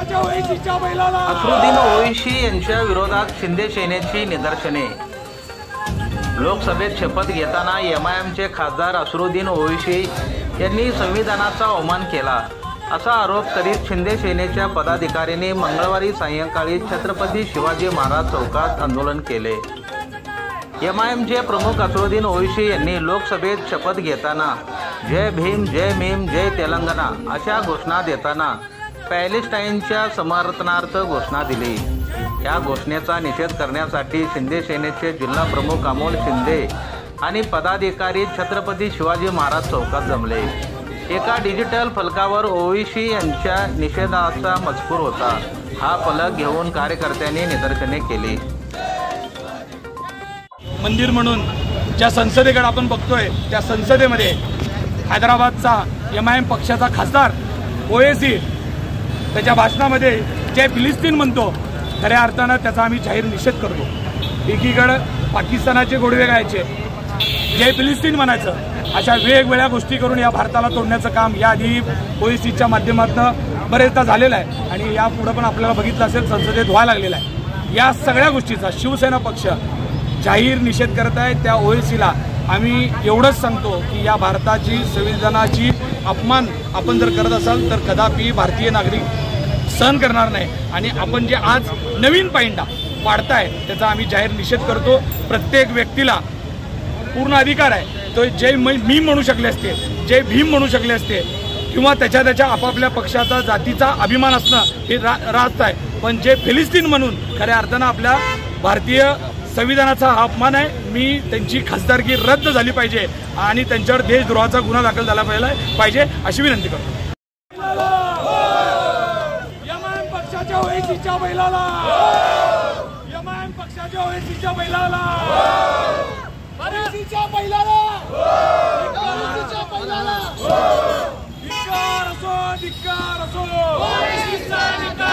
अकरुद्दीन ओवैसी यांच्या विरोधात शिंदे सेनेची निदर्शने। लोकसभेत शपथ घेताना एमआयएमचे खासदार अकरुद्दीन ओवैसी यांनी संविधानाचा अवमान केला असा आरोप करीत शिंदे सेनेच्या पदाधिकाऱ्यांनी मंगळवारी सायंकाळी छत्रपती शिवाजी महाराज चौकात आंदोलन केले। एमआयएमचे प्रमुख अकरुद्दीन ओवैसी यांनी लोकसभेत शपथ घेताना जय भीम, जय मीम, जय तेलंगणा अशा घोषणा देताना पॅलेस्टाईनच्या समर्थनार्थ घोषणा दिली। या घोषणेचा निषेध करण्यासाठी शिंदे सेनेचे जिल्हा प्रमुख अमोल शिंदे आणि पदाधिकारी छत्रपती शिवाजी महाराज चौकात जमले। एका डिजिटल फलकावर ओवैसी यांच्या निषेधाचा मजकूर होता। हा फलक घेऊन कार्यकर्त्यांनी निदर्शने केली। मंदिर म्हणून ज्या संसदेकडे आपण बघतोय त्या संसदेमध्ये हैदराबादचा एमआयएम पक्षाचा खासदार ओवैसी त्याच्या भाषणामध्ये जय फिलिस्तीन म्हणतो। खऱ्या अर्थानं त्याचा आम्ही जाहीर निषेध करतो। एकीकडे पाकिस्तानाचे गोडवे गायचे, जय फिलिस्तीन म्हणायचं, अशा वेगवेगळ्या गोष्टी करून या भारताला तोडण्याचं काम याआधी ओवैसीच्या माध्यमातून बरेचदा झालेलं आहे आणि यापुढे पण आपल्याला बघितलं असेल संसदेत व्हायला लागलेला आहे। या सगळ्या गोष्टीचा शिवसेना पक्ष जाहीर निषेध करत आहे। त्या ओवैसीला आम्ही एवढंच सांगतो की या भारताची संविधानाची अपमान आपण जर करत असाल तर कदापि भारतीय नागरिक सहन करणार नाही आणि आपण जे आज नवीन पायंडा पाडताय त्याचा आम्ही जाहीर निषेध करतो। प्रत्येक व्यक्तीला पूर्ण अधिकार आहे, तो जय मीम म्हणू शकले असते, जय भीम म्हणू शकले असते किंवा त्याच्या आपापल्या पक्षाचा जातीचा अभिमान असणं हे रास्त आहे, पण जे फिलिस्तीन म्हणून खऱ्या अर्थानं आपल्या भारतीय संविधानाचा अपमान आहे। मी त्यांची खासदारकी रद्द झाली पाहिजे आणि त्यांच्यावर देशद्रोहाचा गुन्हा दाखल झाला पाहिजे अशी विनंती करतो। एमआयएम पक्षाच्या ओवैसीच्या बैलाला, एमआयएम पक्षाच्या ओवैसीच्या बैलाला, ओवैसीच्या बैलाला, ओवैसीच्या बैलाला धिक्कार असो, धिक्कार असो, ओवैसीचा धिक्कार।